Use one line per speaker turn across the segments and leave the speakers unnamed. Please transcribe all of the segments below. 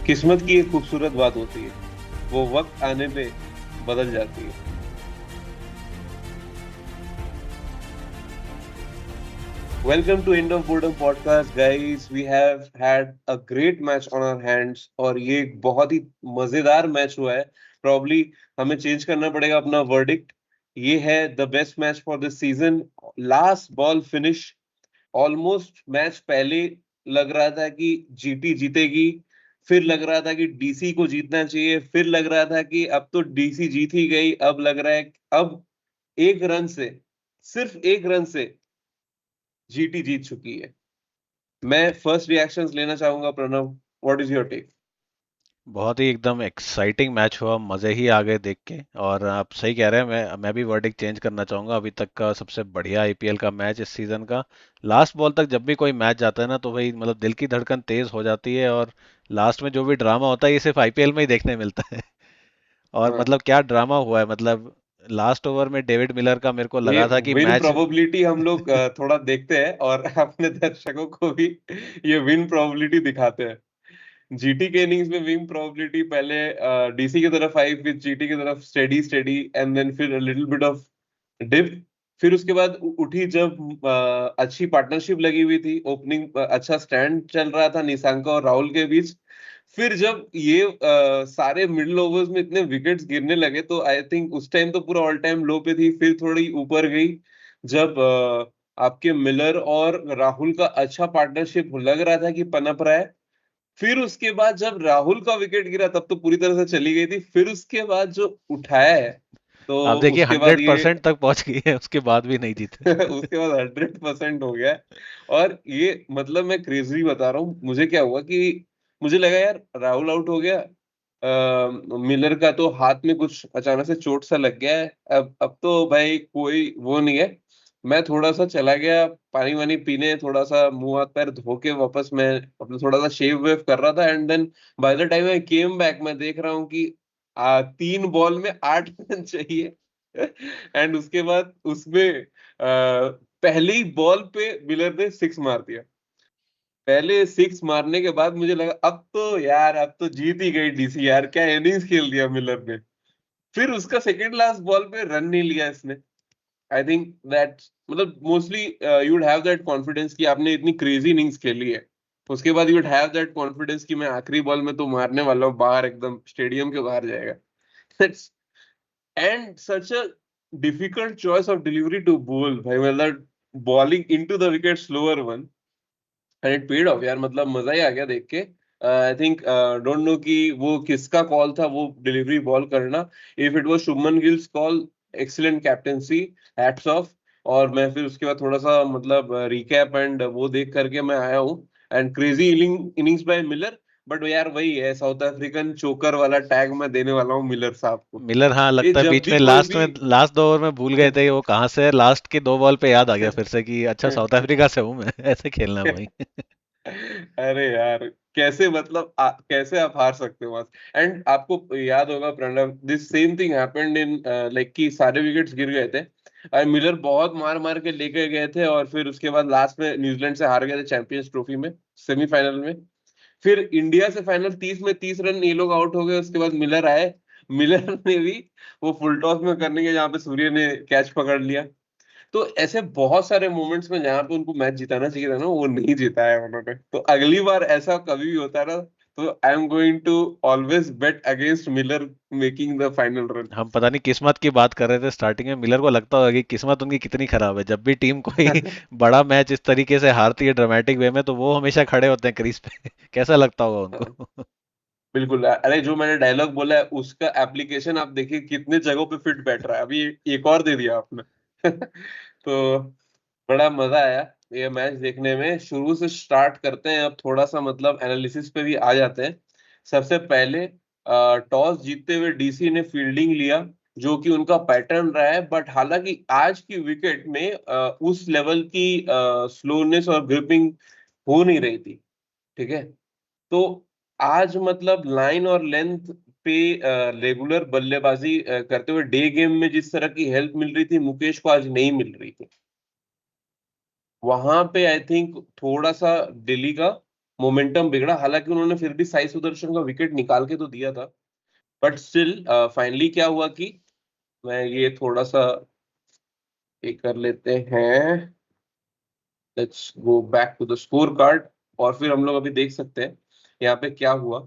किस्मत की एक खूबसूरत बात होती है, वो वक्त आने पे बदल जाती है। Welcome to End of Boredom podcast guys. We have had a great match on our hands और ये एक बहुत ही मजेदार मैच हुआ है। प्रॉब्ली हमें चेंज करना पड़ेगा अपना वर्डिक्ट। ये है the best match for this season. Last ball finish, almost match पहले लग रहा था कि जीटी जीतेगी, फिर लग रहा था कि डीसी को जीतना चाहिए, फिर लग रहा था कि अब तो डीसी जीत ही गई, अब लग रहा है अब एक रन से, सिर्फ एक रन से जीटी जीत चुकी है। मैं फर्स्ट रिएक्शंस लेना चाहूंगा Pranav, what is your take?
बहुत ही एकदम एक्साइटिंग मैच हुआ, मजे ही आ गए देख के। और आप सही कह रहे हैं, मैं भी वर्डिक्ट चेंज करना चाहूंगा। अभी तक का सबसे बढ़िया आईपीएल का मैच इस सीजन का। लास्ट बॉल तक जब भी कोई मैच जाता है ना, तो भाई मतलब दिल की धड़कन तेज हो जाती है। और लास्ट में जो भी ड्रामा होता है ये सिर्फ आईपीएल में ही देखने मिलता है। और
हाँ,
मतलब क्या ड्रामा हुआ है, मतलब लास्ट ओवर में डेविड मिलर का मेरे को
ये
लगा था कि
विन
मैच
प्रोबेबिलिटी हम लोग थोड़ा देखते हैं और अपने दर्शकों को भी ये विन प्रोबेबिलिटी दिखाते हैं। जीटी के इनिंग्स में विन प्रोबेबिलिटी पहले डीसी की तरफ आई, फिर जीटी की तरफ स्टेडी स्टेडी, एंड देन फिर लिटिल बिट ऑफ डिप। फिर उसके बाद उठी जब अच्छी पार्टनरशिप लगी हुई थी, ओपनिंग अच्छा स्टैंड चल रहा था निशांका और राहुल के बीच। फिर जब ये सारे मिडिल ओवर्स में इतने विकेट्स गिरने लगे तो आई थिंक उस टाइम तो पूरा ऑल टाइम लो पे थी, फिर थोड़ी ऊपर गई जब आपके मिलर और राहुल का अच्छा पार्टनरशिप लग रहा था कि पनप रहा है। फिर उसके बाद जब राहुल का विकेट गिरा तब तो पूरी तरह से चली गई थी, फिर उसके बाद जो उठाया है तो
आप देखिए
उसके बाद ये
100% तक पहुंच गई है, उसके बाद भी नहीं जीते।
उसके बाद 100% हो गया है। और ये मतलब मैं क्रेजी बता रहा हूँ, मुझे क्या हुआ कि मुझे लगा यार राहुल आउट हो गया, मिलर का तो हाथ में कुछ अचानक से चोट सा लग गया है, अब तो भाई कोई वो नहीं है। मैं थोड़ा सा चला गया पानी वानी पीने, थोड़ा सा मुंह हाथ पैर धो के वापस मैं अपना थोड़ा सा शेव वेव कर रहा था, and then by the time I came back मैं देख रहा हूँ कि 3 बॉल में 8 रन चाहिए। एंड उसके बाद उसमें पहली बॉल पे मिलर ने सिक्स मार दिया। पहले सिक्स मारने के बाद मुझे लगा अब तो यार अब तो जीत ही गई डीसी, यार क्या इनिंग्स खेल दिया मिलर ने। फिर उसका सेकंड लास्ट बॉल पे रन नहीं लिया इसने। आई थिंक दैट मतलब mostly you would have that confidence कि आपने इतनी क्रेजी इनिंग्स खेली है, उसके बाद you would have that confidence कि मैं आखिरी बॉल में तो मारने वाला हूँ, बाहर एकदम स्टेडियम के बाहर जाएगा। And such a difficult choice of delivery to bowl भाई, मतलब bowling into the wicket slower one, and it paid off यार, मतलब मजा ही आ गया देख के। आई थिंक डोंट नो कि वो किसका कॉल था वो डिलीवरी बॉल करना। If it was Shubman gills call, excellent captaincy, hats off. और मैं फिर उसके बाद थोड़ा सा मतलब रिकैप एंड वो देख करके मैं आया हूँ। And crazy innings bye Miller, but यार वही है साउथ अफ्रीकन चोकर वाला टैग मैं देने वाला हूँ मिलर साहब को।
मिलर, हाँ
ये
लगता है
जब
बीच
भी
में
कोई
लास्ट
भी
में लास्ट 2 ओवर में भूल गए थे वो कहाँ से है। लास्ट के 2 बॉल पे याद आ गया फिर से कि अच्छा साउथ अफ्रीका से हूँ मैं। ऐसे खेलना है भाई।
अरे यार कैसे मतलब कैसे आप हार सकते हो वहां। एंड आपको याद होगा Pranav, this same thing happened in like कि सारे विकेट्स गिर गए थे और मिलर बहुत मार मार के लेके गए थे, और फिर उसके बाद लास्ट में न्यूजीलैंड से हार गए थे चैंपियंस ट्रॉफी में, सेमीफाइनल में। फिर इंडिया से फाइनल 30 में 30 रन ये लोग आउट हो गए, उसके बाद मिलर आए। मिलर ने भी वो फुल टॉस में करने के जहाँ पे सूर्य ने कैच पकड़ लिया। तो ऐसे बहुत सारे मोमेंट्स में जहां पे उनको मैच जिताना चाहिए था ना, वो नहीं जिताया उन्होंने। तो अगली बार ऐसा कभी भी होता है ना, तो I am going to always bet against Miller making the final run.
हम पता नहीं किस्मत की बात कर रहे थे स्टार्टिंग में। मिलर को लगता होगा कि किस्मत उनकी कितनी खराब है, जब भी टीम कोई बड़ा मैच इस तरीके से हारती है ड्रामेटिक वे में, तो वो हमेशा खड़े होते हैं क्रीज पे। कैसा लगता होगा उनको।
बिल्कुल, अरे जो मैंने डायलॉग बोला है उसका एप्लीकेशन आप देखिए कितने जगहों पे फिट बैठ रहा है, अभी एक और दे दिया आपने। तो बड़ा मजा आया ये मैच देखने में। शुरू से स्टार्ट करते हैं, अब थोड़ा सा मतलब एनालिसिस पे भी आ जाते हैं। सबसे पहले टॉस जीतते हुए डीसी ने फील्डिंग लिया, जो कि उनका पैटर्न रहा है, बट हालांकि आज की विकेट में उस लेवल की स्लोनेस और ग्रिपिंग हो नहीं रही थी। ठीक है, तो आज मतलब लाइन और लेंथ पे रेगुलर बल्लेबाजी करते हुए डे गेम में जिस तरह की हेल्प मिल रही थी मुकेश को, आज नहीं मिल रही थी। वहां पे आई थिंक थोड़ा सा दिल्ली का मोमेंटम बिगड़ा, हालांकि उन्होंने फिर भी साई सुदर्शन का विकेट निकाल के तो दिया था। बट स्टिल फाइनली क्या हुआ कि, मैं ये थोड़ा सा ये कर लेते हैं, let's go back to the score card, और फिर हम लोग अभी देख सकते हैं यहाँ पे क्या हुआ।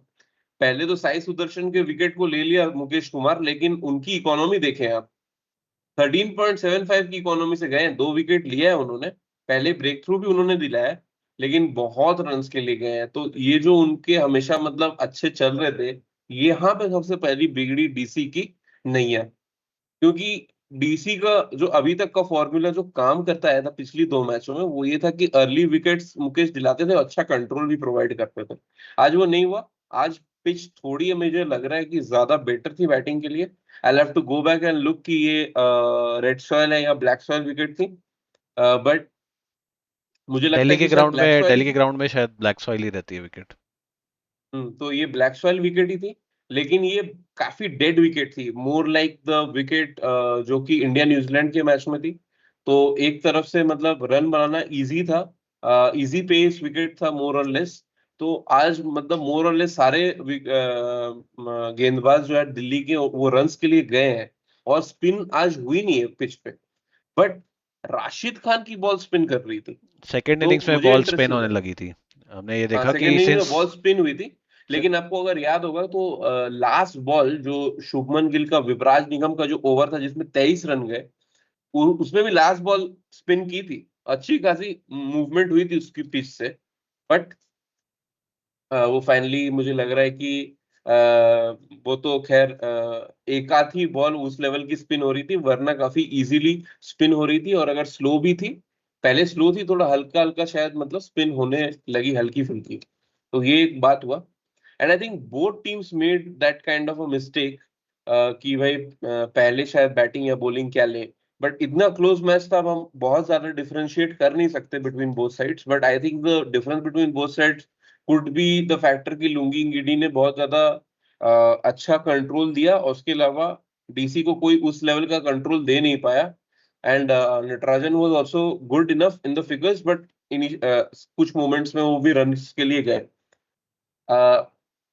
पहले तो साई सुदर्शन के विकेट को ले लिया मुकेश कुमार, लेकिन उनकी इकोनॉमी देखें आप, 13.75 की इकोनॉमी से गए हैं, 2 विकेट लिया है उन्होंने। पहले ब्रेक थ्रू भी उन्होंने दिलाया है, लेकिन बहुत रन्स के लिए गए हैं। तो ये जो उनके हमेशा मतलब अच्छे चल रहे थे, यहाँ पे सबसे पहली बिगड़ी डीसी की नैया। क्योंकि डीसी का जो अभी तक का फॉर्मूला जो काम करता आया था पिछली 2 मैचों में, वो ये था कि अर्ली विकेट्स मुकेश दिलाते थे, अच्छा कंट्रोल भी प्रोवाइड करते थे। आज वो नहीं हुआ। आज पिच थोड़ी मुझे लग रहा है कि ज्यादा बेटर थी बैटिंग के लिए। I have to go back and look कि ये रेड सॉइल है या ब्लैक सॉइल विकेट थी, बट मुझे लगता है कि शायद ब्लैक सॉइल ही
दिल्ली के
थी।
ग्राउंड में शायद ब्लैक सॉइल ही रहती है विकेट।
तो ये ब्लैक सॉइल विकेट ही थी, लेकिन ये काफी डेड विकेट थी, मोर लाइक द विकेट जो कि इंडिया न्यूजीलैंड के मैच में थी। तो एक तरफ से मतलब रन बनाना इजी था, इजी पेस विकेट था मोर और लेस। तो आज मतलब मोर और लेस सारे गेंदबाज जो है दिल्ली के, वो रन्स के लिए गए हैं। और स्पिन आज हुई नहीं है पिच पे, बट राशिद खान की बॉल स्पिन कर रही थी।
सेकेंड
तो
इनिंग्स में
मुझे
बॉल स्पिन
इंटरेस्टिंग
होने
लगा।
लगी थी। हमने ये
हाँ,
देखा कि
सेकेंड इनिंग में
सिंस
बॉल स्पिन हुई थी। लेकिन आपको अगर याद होगा तो लास्ट बॉल जो शुभमन गिल का विपराज निगम का जो ओवर था जिसमें 23 रन गए, उसमें भी लास्ट बॉल स्पिन की थी। अच्छी खासी मूवमेंट हुई थी उसकी पिच से। बट वो फाइनली मुझे लग रहा है कि वो तो खैर एक आध ही बॉल उस लेवल की स्पिन हो रही थी, वरना काफी इजीली स्पिन हो रही थी। और अगर स्लो भी थी, पहले स्लो थी, थोड़ा हल्का हल्का शायद मतलब स्पिन होने लगी हल्की फुल्की। तो ये एक बात हुआ। And I think both teams made that kind of a mistake, कि भाई पहले शायद बैटिंग या बॉलिंग क्या लें। बट इतना क्लोज मैच था, अब हम बहुत ज्यादा डिफरेंशिएट कर नहीं सकते between both sides. But I think the difference between both sides could be the factor कि लुंगी गिडी ने बहुत ज्यादा अच्छा कंट्रोल दिया, और उसके अलावा डीसी को कोई उस लेवल का कंट्रोल दे नहीं पाया। And Natarajan was also good enough in the figures, but in कुछ मोमेंट्स में वो भी रन के लिए गए।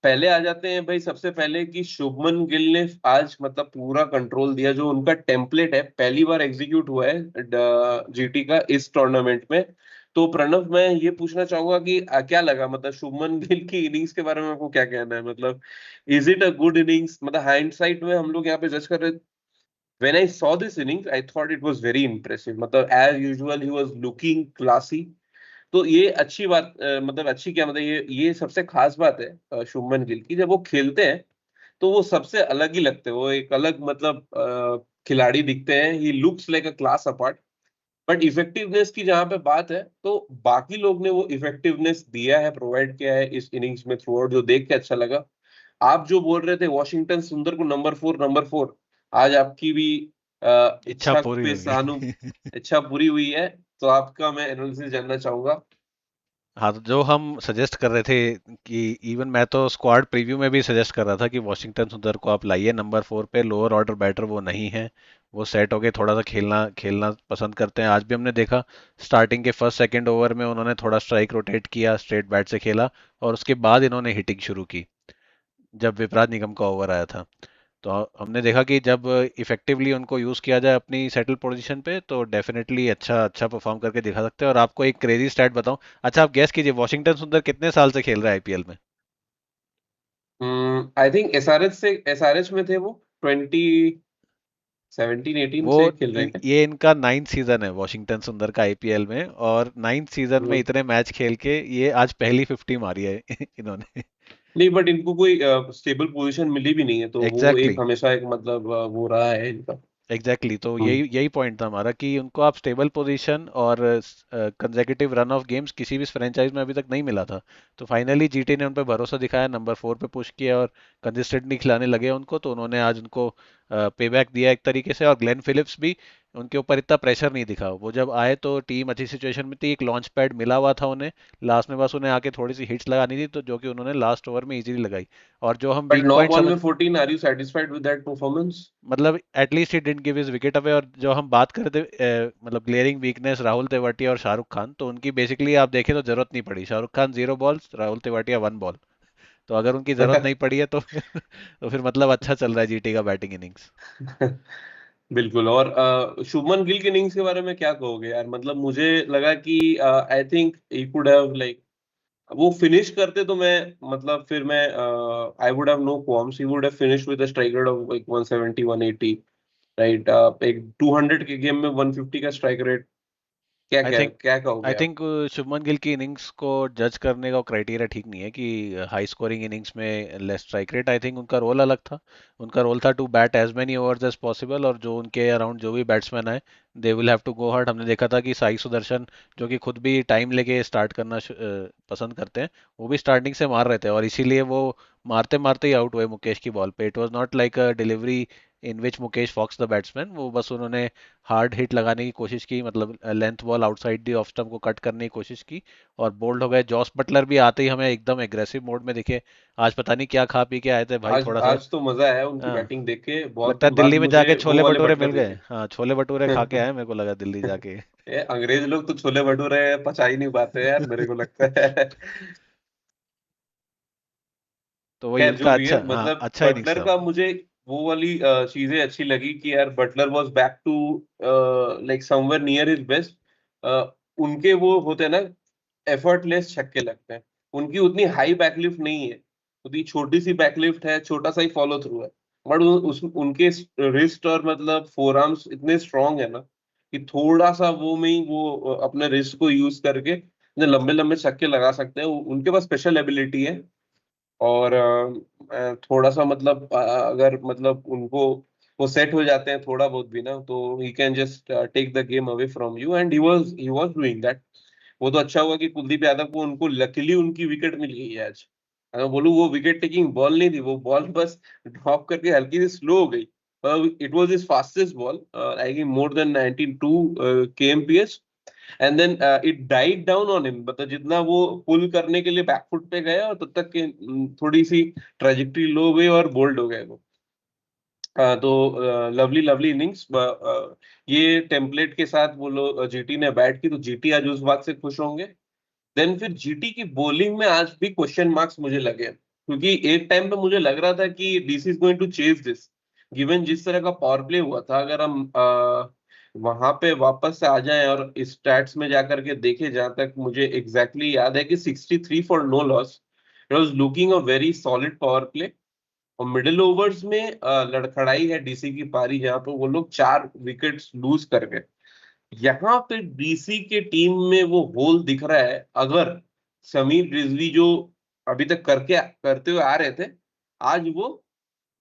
पहले आ जाते हैं भाई, सबसे पहले कि शुभमन गिल ने आज मतलब पूरा कंट्रोल दिया। जो उनका टेम्पलेट है, पहली बार एग्जीक्यूट हुआ है जीटी का इस टूर्नामेंट में। तो प्रणव, मैं ये पूछना चाहूंगा कि क्या लगा मतलब शुभमन गिल की इनिंग्स के बारे में, आपको क्या कहना है? मतलब is it a good innings? मतलब हाइंडसाइट में हम लोग यहाँ पे जज कर रहे। When I saw this innings I thought it was very impressive. मतलब as usual he was looking classy. तो ये अच्छी बात, मतलब अच्छी क्या, मतलब ये सबसे खास बात है शुभमन गिल की, जब वो खेलते हैं तो वो सबसे अलग ही लगते हैं। वो एक अलग मतलब खिलाड़ी दिखते हैं। He looks like a class apart. But effectiveness की जहां पे बात है, तो बाकी लोग ने वो इफेक्टिवनेस दिया है, प्रोवाइड किया है इस इनिंग्स में थ्रू आउट, जो देख के अच्छा लगा। आप जो बोल रहे थे वॉशिंगटन सुंदर को नंबर 4, आज आपकी भी
इच्छा
इच्छा
पूरी
पे
हुई
सानु
है।
इच्छा पूरी हुई है। तो आपका मैं एनालिसिस जानना चाहूंगा।
हाँ, तो जो हम सजेस्ट कर रहे थे कि इवन मैं तो स्क्वाड प्रीव्यू में भी सजेस्ट कर रहा था कि वॉशिंगटन सुंदर को आप लाइए नंबर 4 पे। लोअर ऑर्डर बैटर वो नहीं है, वो सेट होके थोड़ा सा खेलना खेलना पसंद करते हैं। आज भी हमने देखा स्टार्टिंग के फर्स्ट सेकंड ओवर में उन्होंने थोड़ा स्ट्राइक रोटेट किया, स्ट्रेट बैट से खेला, और उसके बाद इन्होंने हिटिंग शुरू की जब विपराज निगम का ओवर आया था। तो हमने देखा कि जब इफेक्टिवली उनको यूज किया जाए अपनी सेटल पोजीशन पे तो डेफिनेटली अच्छा अच्छा परफॉर्म करके दिखा सकते हैं। और आपको एक क्रेजी स्टैट बताऊं, अच्छा आप गैस कीजिए वॉशिंगटन सुंदर कितने साल से खेल रहा है आईपीएल में।
आई थिंक एसआरएच में थे वो 2017-18
वो
से खेल रहे थे।
ये इनका 9th सीजन है वॉशिंगटन सुंदर का आईपीएल में, और 9th सीजन में
हम्म,
इतने मैच खेल के ये आज पहली 50 मारी है इन्होंने।
नहीं, बट इनको कोई स्टेबल पोजीशन मिली भी नहीं है, तो वो
एग्जैक्टली
एक हमेशा एक मतलब वो रहा है इनका।
एग्जैक्टली तो
हम्म।
यही यही पॉइंट था हमारा कि उनको आप स्टेबल पोजीशन और कंसेक्यूटिव रन ऑफ गेम्स किसी भी फ्रेंचाइज में अभी तक नहीं मिला था। तो फाइनली जीटी ने उन पर भरोसा दिखाया, नंबर 4 पे पुश किया और कंसिस्टेंटली खिलाने लगे उनको, तो उन्होंने आज उनको पे बैक दिया एक तरीके से, और ग्लेन फिलिप्स भी उनके ऊपर इतना प्रेशर नहीं दिखा। वो जब आए तो टीम अच्छी सिचुएशन में थी, एक लॉन्च पैड मिला हुआ था उन्हें, लास्ट में बस उन्हें आके थोड़ी सी हिट्स लगानी थी, तो जो कि उन्होंने लास्ट ओवर में इजीली लगाई। और जो हम
बट
वीक
9
पॉइंट
बॉल
समझ,
में 14, are you satisfied with that performance?
मतलब at least he didn't give his wicket away. और जो हम बात करते मतलब ग्लेयरिंग वीकनेस राहुल तेवतिया और शाहरुख खान, तो उनकी बेसिकली आप देखें तो जरूरत नहीं पड़ी। Shahrukh Khan 0 balls, Rahul Tewatia 1 ball. तो अगर उनकी जरूरत नहीं पड़ी है तो तो फिर मतलब अच्छा चल रहा है जीटी का बैटिंग इनिंग्स।
बिल्कुल। और शुभमन गिल के इनिंग्स के बारे में क्या कहोगे यार? मतलब मुझे लगा कि I think he could have like, वो फिनिश करते तो मैं, मतलब फिर मैं, I would have no qualms, he would have finished with a strike rate of like 170 180, right? एक 200 के गेम में 150 का स्ट्राइक रेट, क्या
आई
क्या
थिंक
क्या
आई
कहोगे आप?
थिंक शुभमन गिल की इनिंग्स को जज करने का क्राइटेरिया ठीक नहीं है कि हाई स्कोरिंग इनिंग्स में less strike rate. I think उनका रोल अलग था। उनका रोल था to bat as many overs as possible, और जो उनके अराउंड जो भी बैट्समैन आए, they will have to go hard. हमने देखा था कि साई सुदर्शन, जो कि खुद भी टाइम लेके स्टार्ट करना पसंद करते हैं, वो भी स्टार्टिंग से मार रहे थे, और इसीलिए वो मारते मारते ही आउट हुए मुकेश की बॉल पे। It was not like a delivery in which Mukesh fox the batsman. वो बस उन्होंने हार्ड हिट लगाने की कोशिश की, मतलब length ball outside the off stump को कट करने की कोशिश की, और बोल्ड हो गए। जॉस बटलर भी आते ही हमें एकदम एग्रेसिव मोड में दिखे। आज पता नहीं क्या खा पी के आए थे भाई,
आज
थोड़ा सा।
आज तो मजा आया उनकी
हाँ,
बैटिंग देख के, बहुत
लगता है
दिन बाद
दिल्ली में
मुझे
जाके
वो
छोले
वाले
भटूरे मिल
बटलर
गए।
दिखे।
हाँ, छोले भटूरे खा के आए, मेरे को लगा दिल्ली जाके।
ये अंग्रेज लोग तो छोले भटूरे पचा ही नहीं पाते यार, मेरे को लगता है।
तो वही
खैर जो
उनका
भी
अच्छा,
है,
हाँ
मतलब
अच्छा इनिंग्स
बटलर
था
का
वो।
मुझे वो वाली चीजें अच्छी लगी कि यार Buttler was back to like somewhere near his best. उनके वो होते हैं ना, एफर्टलेस छक्के लगते हैं। उनकी उतनी हाई बैकलिफ्ट नहीं है, उतनी छोटी सी बैकलिफ्ट है, छोटा सा ही फॉलो थ्रू है। बट उस उनके रिस्ट और मतलब फोर आर्म्स इतने स्ट्रांग है ना, कि थोड़ा सा वो में ही वो अपने रिस्ट को यूज करके इतने लंबे लंबे छक्के लगा सकते हैं। उनके पास स्पेशल एबिलिटी है। और थोड़ा सा मतलब अगर मतलब उनको वो सेट हो जाते हैं थोड़ा बहुत भी ना, तो he can just take the game away from you, and he was doing that. वो तो अच्छा हुआ कि कुलदीप यादव को उनको लकीली उनकी विकेट मिल गई है आज। अगर बोलूं वो विकेट टेकिंग बॉल नहीं थी, वो बॉल बस ड्रॉप करके हल्की सी स्लो हो गई। It was his fastest ball, I think more than 92 kmph, and then it died down on him. मतलब जितना वो पुल करने के लिए बैकफुट पे गए, और तब तक के थोड़ी सी ट्रेजेक्टरी लो हो गई और बोल्ड हो गए वो। तो लवली लवली इनिंग्स। ये टेम्पलेट के साथ वो लोग जीटी ने बैट की, तो जीटी आज उस बात से खुश होंगे। देन फिर जीटी की बॉलिंग में आज भी क्वेश्चन मार्क्स मुझे लगे, क्योंकि एक टाइम पे मुझे लग रहा था कि DC is going to chase this, given जिस तरह का पावर प्ले हुआ था। अगर हम वहां पे वापस से आ जाएं और स्टैट्स में जाकर के देखें, जहां तक मुझे एग्जैक्टली याद है कि 63 for no loss, it was looking a very solid power play. और मिडिल ओवर्स में लड़खड़ाई है डीसी की पारी, जहां पे वो लोग 4 विकेट्स लूज कर गए। यहाँ पे डीसी के टीम में वो होल दिख रहा है। अगर समीर रिजवी जो अभी तक करके करते हुए आ रहे थे, आज वो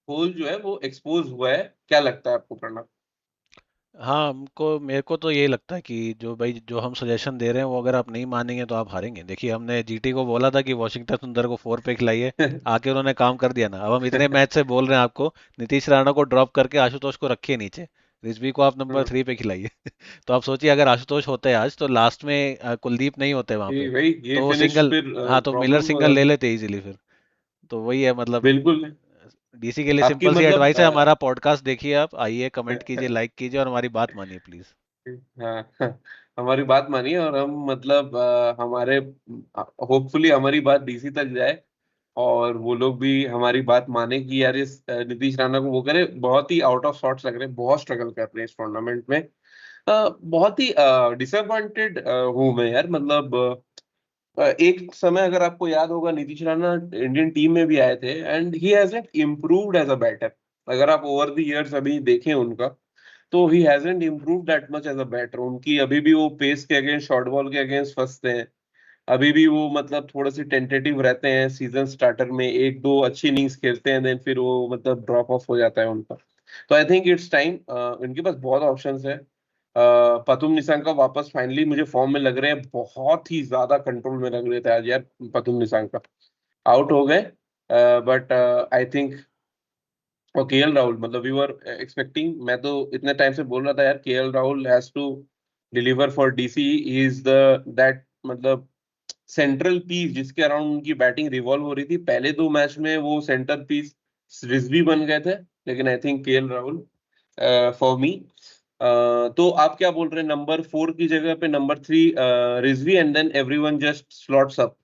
होल जो है वो एक्सपोज हुआ है। क्या लगता है आपको, प्रणव?
हाँ, हमको मेरे को तो यही लगता है कि जो भाई जो हम सजेशन दे रहे हैं वो अगर आप नहीं मानेंगे तो आप हारेंगे। देखिए, हमने जीटी को बोला था कि वॉशिंगटन सुंदर को 4 पे खिलाइए, आके उन्होंने काम कर दिया ना। अब हम इतने मैच से बोल रहे हैं आपको, नीतीश राणा को ड्रॉप करके आशुतोष को रखिए नीचे, रिजवी को आप नंबर 3 पे खिलाइए। तो आप सोचिए, अगर आशुतोष होते आज तो लास्ट में कुलदीप नहीं होते वहां पे,
भाई ये
तो वो
फिनिश
सिंगल,
फिर
हाँ तो मिलर
प्रॉब्लम हो
सिंगल ले
जाती।
लेते इजीली फिर। तो वही है मतलब।
बिल्कुल।
डीसी के लिए
आपकी
सिंपल सी
मतलब
एडवाइस है, हमारा पॉडकास्ट देखिए, आप आइए, कमेंट कीजिए, लाइक कीजिए, और हमारी बात मानिए प्लीज।
हाँ, हमारी बात मानिए, और हम मतलब हमारे होपफुली हमारी बात डीसी तक जाए, और वो लोग भी हमारी बात माने कि यार इस नीतीश राणा को वो करे। बहुत ही आउट ऑफ सॉर्ट्स लग रहे हैं, बहुत स्ट्रगल कर रहे हैं इस टूर्नामेंट में। बहुत ही डिसअपॉइंटेड हूं मैं यार। मतलब एक समय अगर आपको याद होगा, नीतीश राणा इंडियन टीम में भी आए थे, and he hasn't improved as a batter. अगर आप ओवर द इयर्स अभी देखें उनका, तो he hasn't improved that much as a batter. उनकी अभी भी वो पेस के अगेंस्ट, शॉर्ट बॉल के अगेंस्ट फंसते हैं। अभी भी वो मतलब थोड़े से टेंटेटिव रहते हैं। सीजन स्टार्टर में एक दो अच्छी इनिंग्स खेलते हैं, देन फिर वो मतलब ड्रॉप ऑफ हो जाता है उनका। तो आई थिंक इट्स टाइम, इनके पास बहुत ऑप्शंस है। पतुम निशंका वापस फाइनली मुझे फॉर्म में लग रहे हैं, बहुत ही ज्यादा कंट्रोल में लग रहे थे आज यार। पतुम निशंका आउट हो गए, बट आई थिंक और केएल राहुल, मतलब वी वर एक्सपेक्टिंग, मैं तो इतने टाइम से बोल रहा था यार KL Rahul has to deliver for DC, is the that, मतलब सेंट्रल पीस जिसके अराउंड उनकी बैटिंग रिवॉल्व हो रही थी। पहले 2 मैच में वो सेंटर पीस रिजवी बन गए थे, लेकिन I think KL Rahul for me. तो आप क्या बोल रहे हैं, नंबर 4 की जगह पे number 3 Rizvi, and then everyone just slots up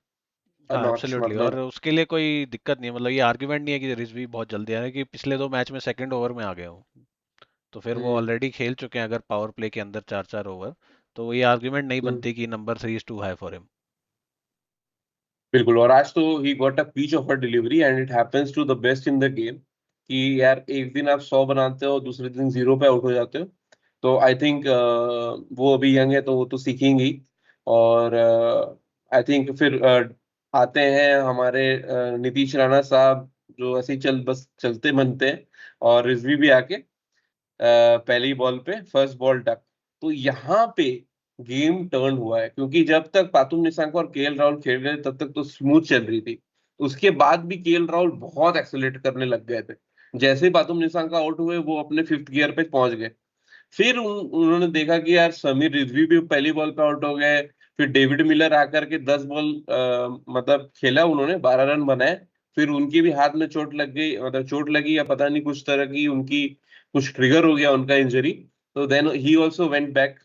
a
हाँ
नॉच,
एब्सोल्युटली, और
मतलब।
उसके लिए कोई दिक्कत नहीं है, मतलब ये आर्ग्यूमेंट नहीं है कि रिजवी बहुत जल्दी आ रहा है, कि पिछले 2 मैच में सेकंड ओवर में आ गए हो, तो फिर वो
हम्म।
ऑलरेडी खेल चुके हैं अगर पावर प्ले के अंदर 4-4 ओवर, तो ये आर्ग्यूमेंट नहीं
हम्म।
बनती कि number 3 is too high for him.
बिल्कुल, और आज तो he got a peach of a delivery and it happens to the best in the game, कि यार एक दिन आप 100 बनाते हो, दूसरे दिन 0 पे आउट हो जाते हो। तो आई थिंक वो अभी यंग है तो वो तो सीखेंगे ही। और आई थिंक फिर आते हैं हमारे नीतीश राणा साहब, जो ऐसे ही बस चलते बनते हैं, और रिजवी भी आके पहली बॉल पे फर्स्ट बॉल तक। तो यहाँ पे गेम टर्न हुआ है, क्योंकि जब तक पातुम निशंक और केएल राहुल खेल रहे थे तब तक तो स्मूथ चल रही थी। उसके बाद भी केएल राहुल बहुत एक्सेलेरेट करने लग गए थे। जैसे ही पातुम निशंक आउट हुए वो अपने 5th गियर पे पहुंच गए। फिर उन्होंने देखा कि यार समीर रिजवी भी पहली बॉल पे आउट हो गए। फिर डेविड मिलर आकर के 10 बॉल मतलब खेला, उन्होंने 12 रन बनाए। फिर उनकी भी हाथ में चोट लग गई, मतलब चोट लगी या पता नहीं कुछ तरह की उनकी कुछ ट्रिगर हो गया उनका इंजरी। तो then he also went back.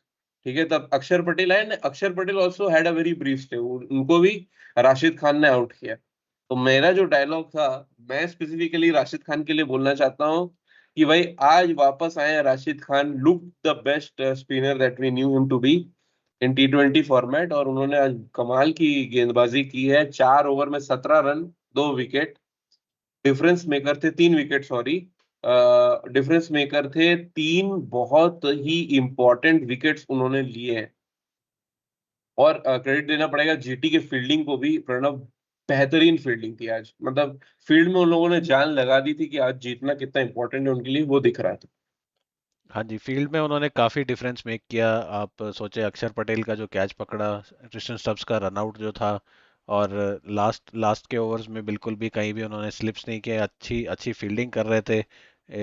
ठीक है, तब अक्षर पटेल आए ना, Akshar Patel also had a very brief stay, उनको भी राशिद खान ने आउट किया। तो मेरा जो डायलॉग था, मैं स्पेसिफिकली राशिद खान के लिए बोलना चाहता हूँ कि भाई आज वापस आए हैं Rashid Khan, look the best spinner that we knew him to be in T20 format. और उन्होंने आज कमाल की गेंदबाजी की है, 4 ओवर में 17 रन, 2 विकेट। डिफरेंस मेकर थे, 3 विकेट, सॉरी। डिफरेंस मेकर थे, 3 बहुत ही इंपॉर्टेंट विकेट्स उन्होंने लिए हैं। और क्रेडिट देना पड़ेगा जीटी के फील्डिंग को भी, प्रणव। बेहतरीन फील्डिंग थी आज, मतलब फील्ड में उन लोगों ने जान लगा दी थी कि आज जीतना कितना इंपॉर्टेंट है उनके लिए, वो दिख रहा था।
हाँ जी, फील्ड में उन्होंने काफ़ी डिफरेंस मेक किया। आप सोचे अक्षर पटेल का जो कैच पकड़ा, क्रिस्टन स्टब्स का रनआउट जो था, और लास्ट लास्ट के ओवर्स में बिल्कुल भी कहीं भी उन्होंने स्लिप्स नहीं किए, अच्छी अच्छी फील्डिंग कर रहे थे।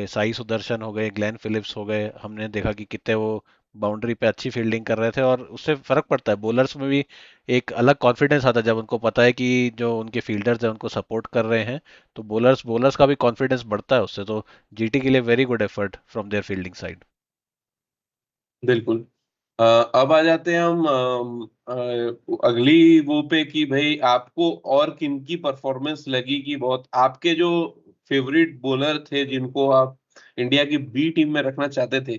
साई सुदर्शन हो गए, ग्लेन फिलिप्स हो गए, हमने देखा कि कितने वो बाउंड्री पे अच्छी फील्डिंग कर रहे थे, और उससे फर्क पड़ता है बॉलर्स में भी। एक अलग कॉन्फिडेंस आता है जब उनको पता है कि जो उनके फील्डर्स हैं उनको सपोर्ट कर रहे हैं, तो बॉलर्स बॉलर्स का भी कॉन्फिडेंस बढ़ता है उससे। तो जीटी के लिए very good effort from their fielding side.
बिल्कुल। अब आ जाते हैं हम अगली वो पे, कि भाई आपको और किन की परफॉर्मेंस लगी कि बहुत आपके जो फेवरेट बॉलर थे जिनको आप इंडिया की बी टीम में रखना चाहते थे,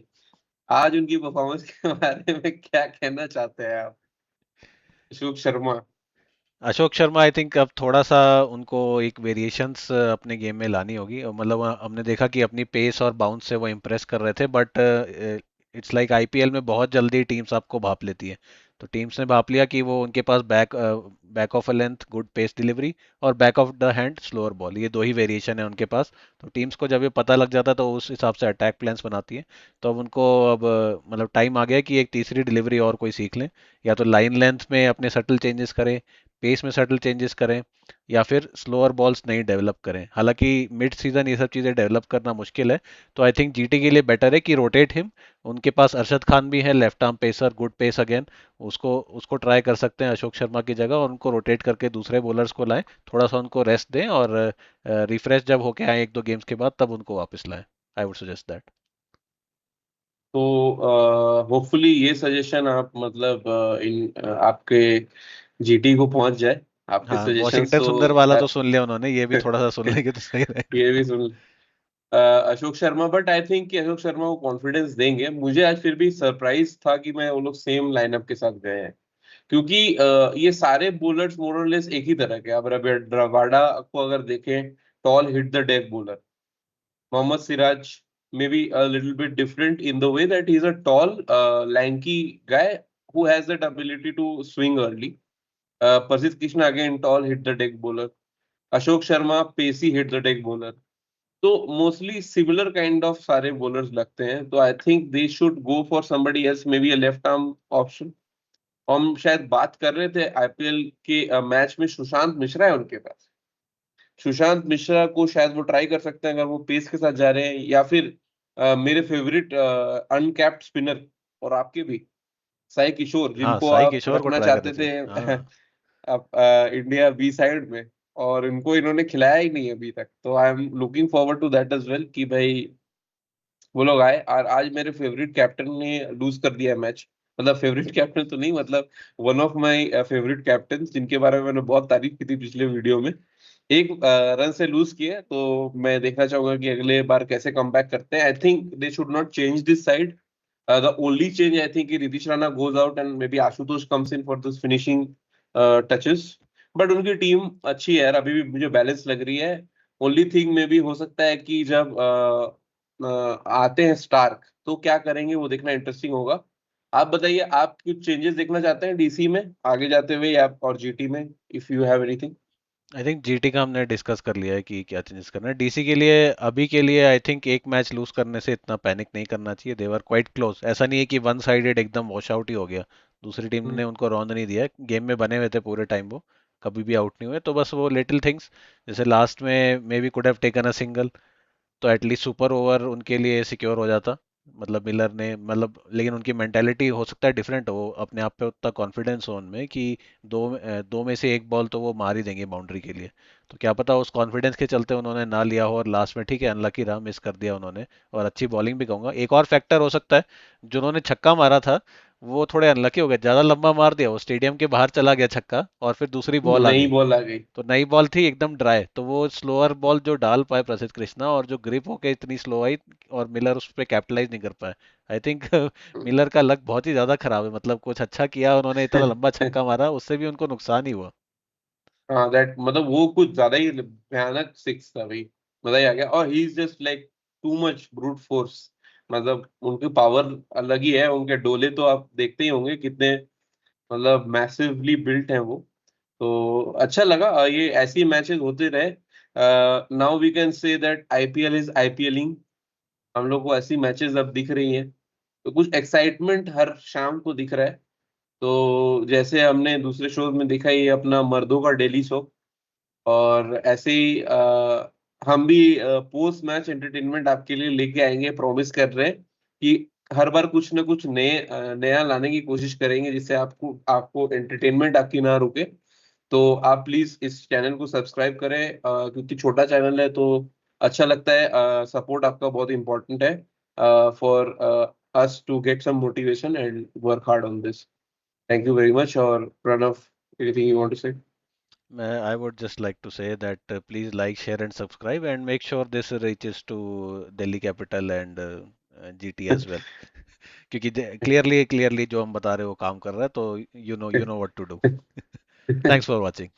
आज उनकी परफॉर्मेंस के बारे में क्या कहना चाहते हैं आप? अशोक शर्मा।
अशोक शर्मा आई थिंक अब थोड़ा सा उनको एक वेरिएशंस अपने गेम में लानी होगी, और मतलब हमने देखा कि अपनी पेस और बाउंस से वो इम्प्रेस कर रहे थे, बट इट्स लाइक आईपीएल में बहुत जल्दी टीम्स आपको भाप लेती है। तो टीम्स ने भाप लिया कि वो उनके पास back of a length good pace delivery और back of the hand slower ball, ये दो ही वेरिएशन है उनके पास। तो टीम्स को जब ये पता लग जाता है तो उस हिसाब से अटैक प्लान्स बनाती है। तो अब उनको अब मतलब टाइम आ गया है कि एक तीसरी डिलीवरी और कोई सीख लें, या तो लाइन लेंथ में अपने सटल चेंजेस करें, पेस में सटल चेंजेस करें, या फिर स्लोअर बॉल्स नहीं डेवलप करें। हालांकि मिड सीजन ये सब चीज़ें डेवलप करना मुश्किल है, तो आई थिंक जीटी के लिए बेटर है कि रोटेट हिम। उनके पास अरशद खान भी है, left arm pacer, good pace again, उसको उसको ट्राई कर सकते हैं अशोक शर्मा की जगह, और उनको रोटेट करके दूसरे बॉलर्स को लाएं, थोड़ा सा उनको रेस्ट दें, और रिफ्रेश जब होके आए 1-2 गेम्स के बाद तब उनको वापस लाएं। I would suggest that.
तो होपफुली ये सजेशन आप, मतलब आपके जीटी को पहुंच जाए, आपके
हाँ,
सजेशंस
वॉशिंगटन
तो।
सुंदर वाला तो सुन लिया उन्होंने, ये भी थोड़ा सा सुन लेंगे तो सही रहेगा।
ये भी सुन। Ashok Sharma, but I think कि अशोक शर्मा को कॉन्फिडेंस देंगे। मुझे आज फिर भी सरप्राइज था कि मैं वो लोग सेम लाइनअप के साथ गए हैं, क्योंकि ये सारे बॉलर्स मोरलेस एक ही तरह के। अब रबाडा को अगर देखें, tall hit the deck bowler. Mohammed Siraj maybe a little bit different in the way that he's a tall, lanky guy who has that ability to swing early. Prasidh Krishna again tall hit the deck bowler. Ashok Sharma pacey hit the deck bowler. तो mostly similar kind of सारे bowlers लगते हैं, तो आई think they should go for somebody else, may be a left arm option. हम शायद बात कर रहे थे आईपीएल के मैच में, सुशांत मिश्रा है उनके पास। सुशांत मिश्रा को शायद वो ट्राई कर सकते हैं अगर वो पेस के साथ जा रहे हैं, या फिर मेरे फेवरेट अनकैप्ड स्पिनर और आपके भी साई किशोर,
हाँ,
जिनको
साई
आप
किशोर को
रखना
ट्राई करना
चाहते
चाहिए।
थे
हाँ।
आप इंडिया बी साइड में, और इनको इन्होंने खिलाया ही नहीं अभी तक। तो I am looking forward to that as well कि भाई वो लोग आए। और आज मेरे फेवरेट कैप्टन ने लूज कर दिया मैच। मतलब फेवरेट कैप्टन तो नहीं, मतलब one of my favourite captain, जिनके बारे में मैंने बहुत तारीफ की थी पिछले वीडियो में, एक रन से लूज किया। तो मैं देखना चाहूंगा कि अगले बार कैसे कम बैक करते हैं। I think they should not change this side. The only change I think Ritish Rana goes out and may be Ashutosh comes in for this finishing touches. But उनकी टीम अच्छी है यार, अभी भी मुझे बैलेंस लग रही है। ओनली थिंग में भी हो सकता है कि जब आते हैं स्टार्क तो क्या करेंगे वो देखना इंटरेस्टिंग होगा। आप बताइए, आप कुछ चेंजेस देखना चाहते हैं डीसी में आगे जाते हुए, या और जीटी में, if you have anything?
I think GT का हमने डिस्कस कर लिया है कि क्या चेंजेस करना है। डीसी के लिए अभी के लिए आई थिंक एक मैच लूज करने से इतना पैनिक नहीं करना चाहिए। देवर क्वाइट क्लोज, ऐसा नहीं है कि वन साइडेड एकदम वॉश आउट ही हो गया। दूसरी टीम ने उनको रौंद नहीं दिया, गेम में बने हुए थे पूरे टाइम, वो कभी भी आउट नहीं हुए। तो बस वो लिटिल थिंग्स, जैसे लास्ट में may be could have taken a single, तो एटलीस्ट सुपर ओवर उनके लिए सिक्योर हो जाता। मतलब मिलर ने, मतलब लेकिन उनकी मेंटेलिटी हो सकता है डिफरेंट हो, अपने आप पे उतना कॉन्फिडेंस हो उनमें कि दो में से एक बॉल तो वो मार ही देंगे बाउंड्री के लिए। तो क्या पता उस कॉन्फिडेंस के चलते उन्होंने ना लिया हो और लास्ट में ठीक है अनलकी रहा, मिस कर दिया उन्होंने। और अच्छी बॉलिंग भी कहूंगा। एक और फैक्टर हो सकता है, जो उन्होंने छक्का मारा था वो थोड़े अनलकी हो गए, ज्यादा लंबा मार दिया, वो स्टेडियम के बाहर चला गया छक्का, और फिर दूसरी बॉल आ
नई
गई।
बॉल आ गई।
तो नई बॉल थी एकदम ड्राई, तो वो स्लोअर बॉल जो डाल पाए प्रसिद्ध कृष्णा, और जो ग्रिप होके इतनी स्लो आई, और मिलर उस पर कैपिटलाइज नहीं कर पाए। आई थिंक मिलर का लक बहुत ही ज्यादा खराब है। मतलब कुछ अच्छा किया उन्होंने, इतना लंबा छक्का मारा, उससे भी उनको नुकसान ही हुआ।
हाँ दैट, मतलब वो कुछ ज्यादा ही भयानक सिक्स था भाई, मजा ही आ गया। और he is just like too much brute force. मतलब उनकी पावर अलग ही है, उनके डोले तो आप देखते ही होंगे कितने, मतलब मैसिवली बिल्ट हैं वो। तो अच्छा लगा। ये ऐसी मैचेस होते रहे। Now we can say that IPL is IPLing. हम लोग को ऐसी मैचेस अब दिख रही हैं, तो कुछ एक्साइटमेंट हर शाम को दिख रहा है। तो जैसे हमने दूसरे शोज में देखा, ये अपना मर्दों का डेली शो, और ऐसे ही हम भी पोस्ट मैच एंटरटेनमेंट आपके लिए लेके आएंगे, प्रॉमिस कर रहे हैं कि हर बार कुछ ना कुछ नया लाने की कोशिश करेंगे, जिससे आपको आपको एंटरटेनमेंट आपकी ना रुके। तो आप प्लीज इस चैनल को सब्सक्राइब करें, क्योंकि छोटा चैनल है तो अच्छा लगता है। सपोर्ट आपका बहुत इंपॉर्टेंट है for us to get some motivation and work hard on this. Thank you very much. और Pranav, anything you want to say?
मैं I would just like to say that please like share and subscribe and make sure this reaches to Delhi capital and GT as well. क्योंकि clearly clearly जो हम बता रहे हो वो काम कर रहा है, तो you know what to do. Thanks for watching.